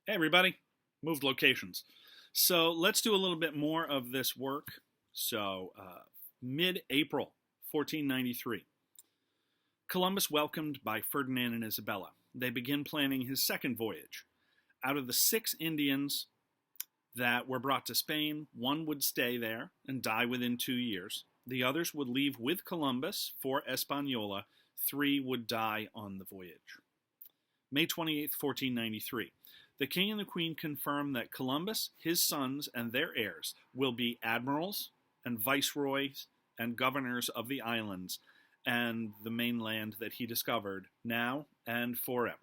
Hey, everybody. Moved locations. So let's do a little bit more of this work. Mid April 1493, Columbus welcomed by Ferdinand and Isabella. They begin planning his second voyage. Out of the 6 Indians that were brought to Spain, one would stay there and die within 2 years. The others would leave with Columbus for Hispaniola. 3 would die on the voyage. May 28, 1493. The king and the queen confirm that Columbus, his sons, and their heirs will be admirals and viceroys and governors of the islands and the mainland that he discovered now and forever.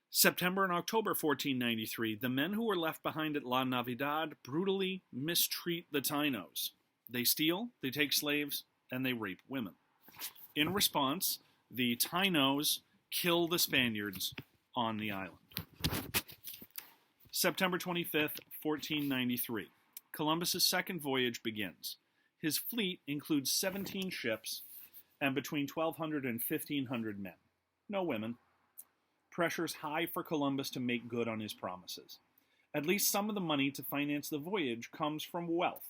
September and October 1493, the men who were left behind at La Navidad brutally mistreat the Tainos. They steal, they take slaves, and they rape women. In response, the Tainos kill the Spaniards on the island. September 25th, 1493. Columbus's second voyage begins. His fleet includes 17 ships and between 1,200 and 1,500 men. No women. Pressure's high for Columbus to make good on his promises. At least some of the money to finance the voyage comes from wealth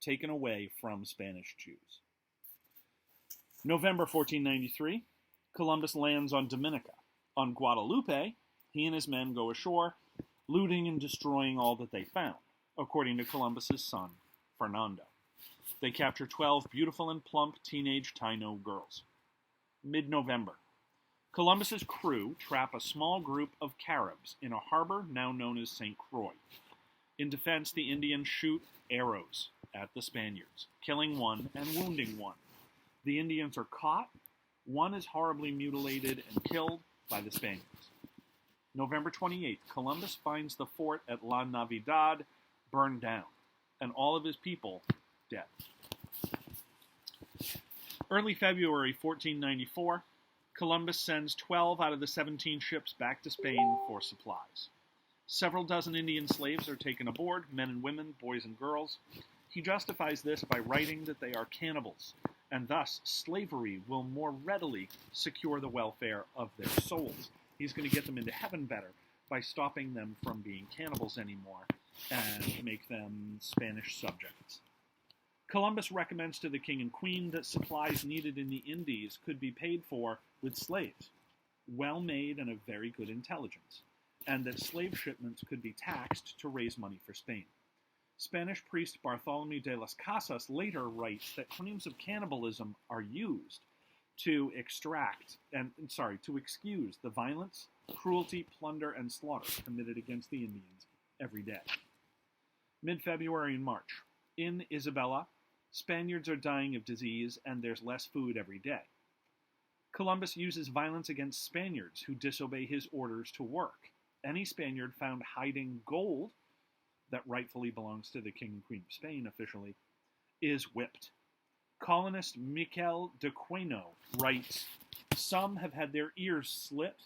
taken away from Spanish Jews. November 1493. Columbus lands on Dominica. On Guadalupe, he and his men go ashore, looting and destroying all that they found, according to Columbus's son, Fernando. They capture 12 beautiful and plump teenage Taino girls. Mid-November. Columbus's crew trap a small group of Caribs in a harbor now known as St. Croix. In defense, the Indians shoot arrows at the Spaniards, killing one and wounding one. The Indians are caught. One is horribly mutilated and killed by the Spaniards. November 28th, Columbus finds the fort at La Navidad burned down, and all of his people dead. Early February 1494, Columbus sends 12 out of the 17 ships back to Spain for supplies. Several dozen Indian slaves are taken aboard, men and women, boys and girls. He justifies this by writing that they are cannibals, and thus slavery will more readily secure the welfare of their souls. He's going to get them into heaven better by stopping them from being cannibals anymore and make them Spanish subjects. Columbus recommends to the king and queen that supplies needed in the Indies could be paid for with slaves, well made and of very good intelligence, and that slave shipments could be taxed to raise money for Spain. Spanish priest Bartholomew de las Casas later writes that claims of cannibalism are used to excuse the violence, cruelty, plunder, and slaughter committed against the Indians every day. Mid-February and March. In Isabella, Spaniards are dying of disease and there's less food every day. Columbus uses violence against Spaniards who disobey his orders to work. Any Spaniard found hiding gold that rightfully belongs to the King and Queen of Spain officially, is whipped. Colonist Miquel de Queno writes, "Some have had their ears slit,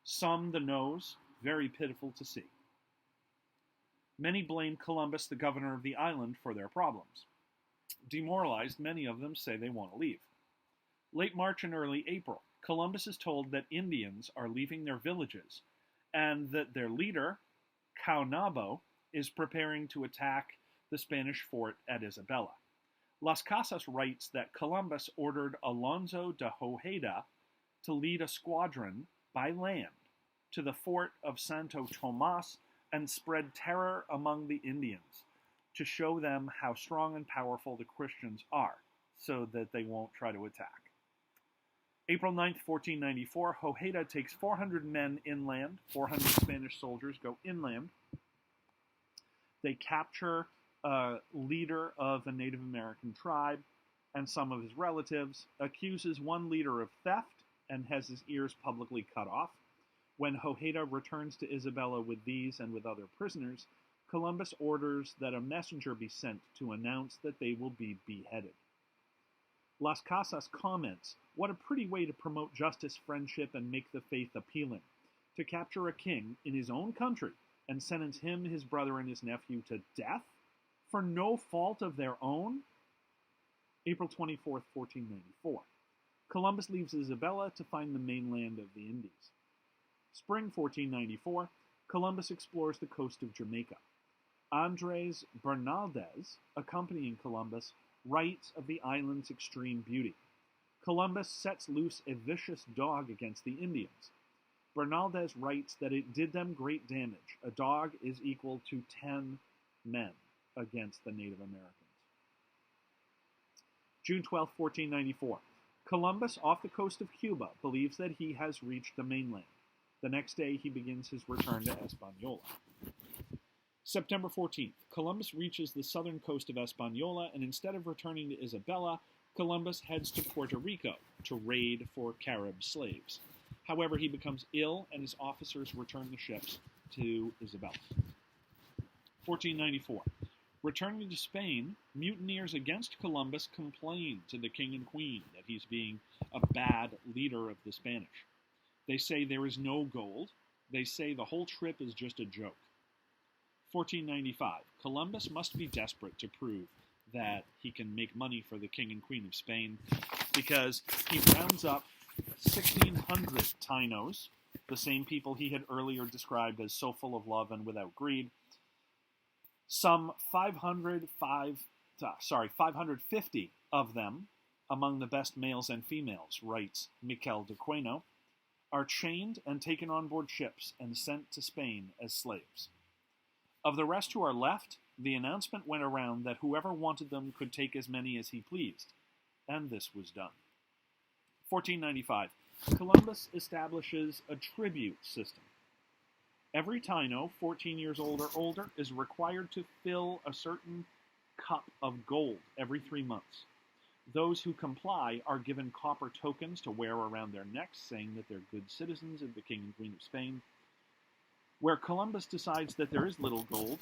some the nose, very pitiful to see." Many blame Columbus, the governor of the island, for their problems. Demoralized, many of them say they want to leave. Late March and early April, Columbus is told that Indians are leaving their villages and that their leader, Caonabo, is preparing to attack the Spanish fort at Isabella. Las Casas writes that Columbus ordered Alonso de Hojeda to lead a squadron by land to the fort of Santo Tomas and spread terror among the Indians to show them how strong and powerful the Christians are so that they won't try to attack. April 9th, 1494, Hojeda takes 400 men inland. 400 Spanish soldiers go inland. They capture a leader of a Native American tribe and some of his relatives, accuses one leader of theft, and has his ears publicly cut off. When Hojeda returns to Isabella with these and with other prisoners, Columbus orders that a messenger be sent to announce that they will be beheaded. Las Casas comments, "What a pretty way to promote justice, friendship, and make the faith appealing. To capture a king in his own country and sentence him, his brother, and his nephew to death for no fault of their own?" April 24th, 1494. Columbus leaves Isabella to find the mainland of the Indies. Spring 1494, Columbus explores the coast of Jamaica. Andres Bernaldez, accompanying Columbus, writes of the island's extreme beauty. Columbus sets loose a vicious dog against the Indians. Bernaldez writes that it did them great damage. A dog is equal to 10 men against the Native Americans. June 12, 1494. Columbus, off the coast of Cuba, believes that he has reached the mainland. The next day, he begins his return to Hispaniola. September 14th. Columbus reaches the southern coast of Hispaniola, and instead of returning to Isabela, Columbus heads to Puerto Rico to raid for Carib slaves. However, he becomes ill, and his officers return the ships to Isabela. 1494. Returning to Spain, mutineers against Columbus complain to the king and queen that he's being a bad leader of the Spanish. They say there is no gold. They say the whole trip is just a joke. 1495. Columbus must be desperate to prove that he can make money for the king and queen of Spain because he rounds up 1,600 Tainos, the same people he had earlier described as so full of love and without greed. Some 550 of them, among the best males and females, writes Miquel de Queno, are chained and taken on board ships and sent to Spain as slaves. Of the rest who are left, the announcement went around that whoever wanted them could take as many as he pleased, and this was done. 1495. Columbus establishes a tribute system. Every Taino, 14 years old or older, is required to fill a certain cup of gold every 3 months. Those who comply are given copper tokens to wear around their necks, saying that they're good citizens of the King and Queen of Spain. Where Columbus decides that there is little gold,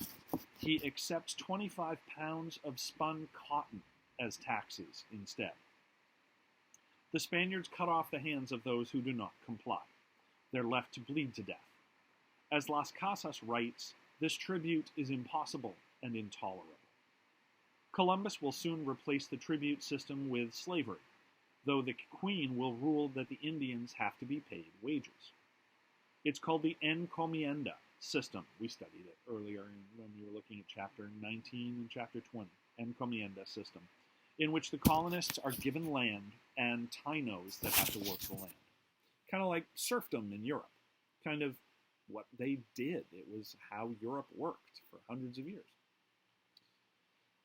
he accepts 25 pounds of spun cotton as taxes instead. The Spaniards cut off the hands of those who do not comply. They're left to bleed to death. As Las Casas writes, this tribute is impossible and intolerable. Columbus will soon replace the tribute system with slavery, though the Queen will rule that the Indians have to be paid wages. It's called the encomienda system. We studied it earlier when we were looking at chapter 19 and chapter 20, encomienda system, in which the colonists are given land and Tainos that have to work the land. Kind of like serfdom in Europe. Kind of what they did. It was how Europe worked for hundreds of years.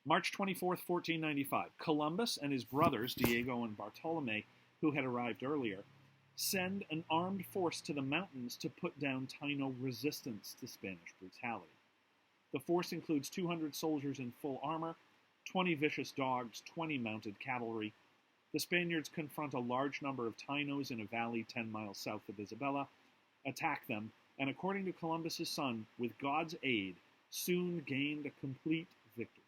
March 24th, 1495. Columbus and his brothers, Diego and Bartolome, who had arrived earlier, send an armed force to the mountains to put down Taino resistance to Spanish brutality. The force includes 200 soldiers in full armor, 20 vicious dogs, 20 mounted cavalry. The Spaniards confront a large number of Tainos in a valley 10 miles south of Isabela, attack them, and according to Columbus's son, with God's aid, soon gained a complete victory,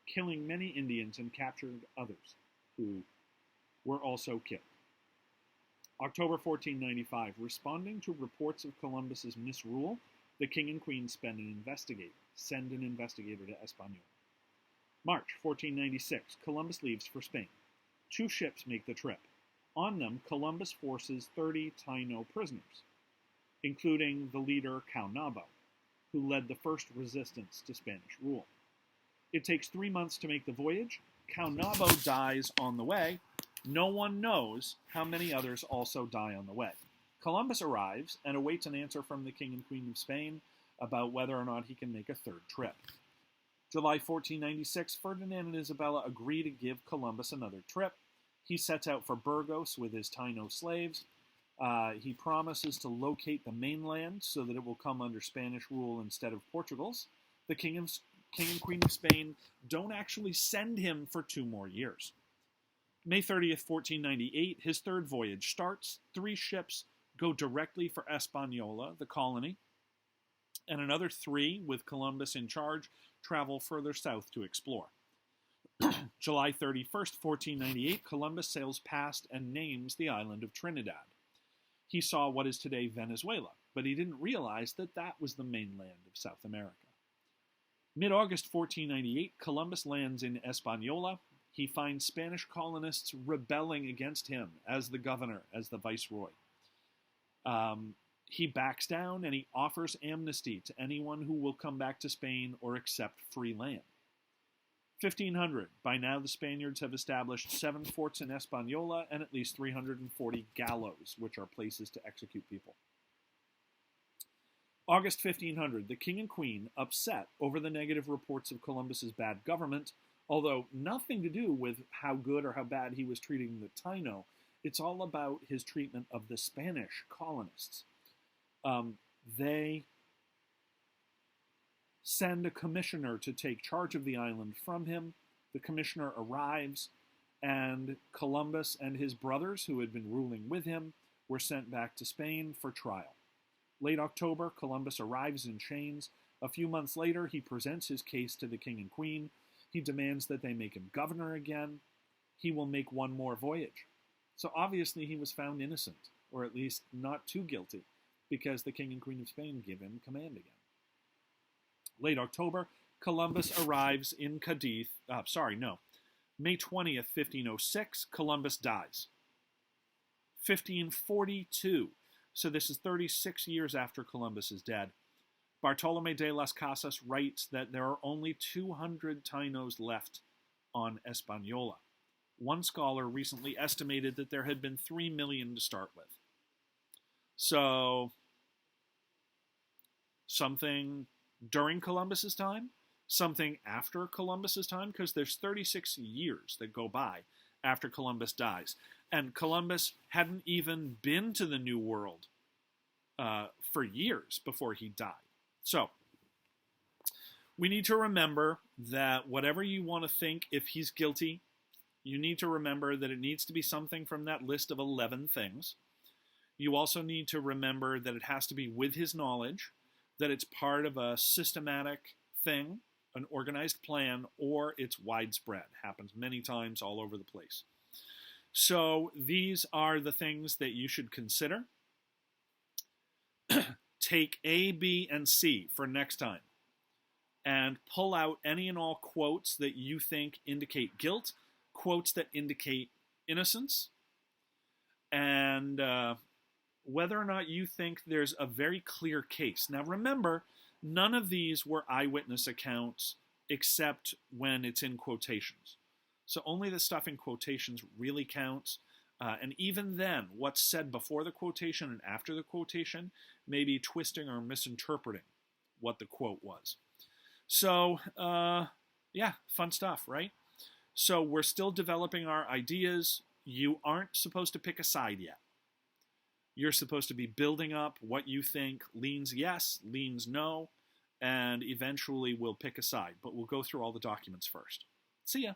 killing many Indians and captured others who were also killed. October 1495, responding to reports of Columbus's misrule, the king and queen send an investigator to Hispaniola. March 1496, Columbus leaves for Spain. 2 ships make the trip. On them, Columbus forces 30 Taino prisoners, including the leader Caonabo, who led the first resistance to Spanish rule. It takes 3 months to make the voyage. Caonabo dies on the way. No one knows how many others also die on the way. Columbus arrives and awaits an answer from the King and Queen of Spain about whether or not he can make a third trip. July 1496, Ferdinand and Isabella agree to give Columbus another trip. He sets out for Burgos with his Taino slaves. He promises to locate the mainland so that it will come under Spanish rule instead of Portugal's. The King and Queen of Spain don't actually send him for 2 more years. May 30th, 1498, his third voyage starts. 3 ships go directly for Hispaniola, the colony, and another 3, with Columbus in charge, travel further south to explore. July 31st, 1498, Columbus sails past and names the island of Trinidad. He saw what is today Venezuela, but he didn't realize that that was the mainland of South America. Mid-August 1498, Columbus lands in Hispaniola. He finds Spanish colonists rebelling against him as the governor, as the viceroy. He backs down and he offers amnesty to anyone who will come back to Spain or accept free land. 1500. By now, the Spaniards have established 7 forts in Hispaniola and at least 340 gallows, which are places to execute people. August 1500. The king and queen, upset over the negative reports of Columbus's bad government, although nothing to do with how good or how bad he was treating the Taino. It's all about his treatment of the Spanish colonists. They send a commissioner to take charge of the island from him. The commissioner arrives, and Columbus and his brothers, who had been ruling with him, were sent back to Spain for trial. Late October, Columbus arrives in chains. A few months later, he presents his case to the king and queen. He demands that they make him governor again. He will make one more voyage. So obviously he was found innocent, or at least not too guilty, because the king and queen of Spain give him command again. Late October, Columbus arrives in Cadiz. May 20th, 1506, Columbus dies. 1542, so this is 36 years after Columbus is dead. Bartolomé de las Casas writes that there are only 200 Tainos left on Hispaniola. One scholar recently estimated that there had been 3 million to start with. So, something during Columbus's time, something after Columbus's time, because there's 36 years that go by after Columbus dies. And Columbus hadn't even been to the New World for years before he died. So, we need to remember that whatever you want to think, if he's guilty, you need to remember that it needs to be something from that list of 11 things. You also need to remember that it has to be with his knowledge, that it's part of a systematic thing, an organized plan, or it's widespread. Happens many times all over the place. So these are the things that you should consider. Take A, B, and C for next time and pull out any and all quotes that you think indicate guilt, quotes that indicate innocence, and whether or not you think there's a very clear case. Now remember, none of these were eyewitness accounts except when it's in quotations. So only the stuff in quotations really counts. And even then, what's said before the quotation and after the quotation may be twisting or misinterpreting what the quote was. So, yeah, fun stuff, right? So we're still developing our ideas. You aren't supposed to pick a side yet. You're supposed to be building up what you think leans yes, leans no, and eventually we'll pick a side. But we'll go through all the documents first. See ya.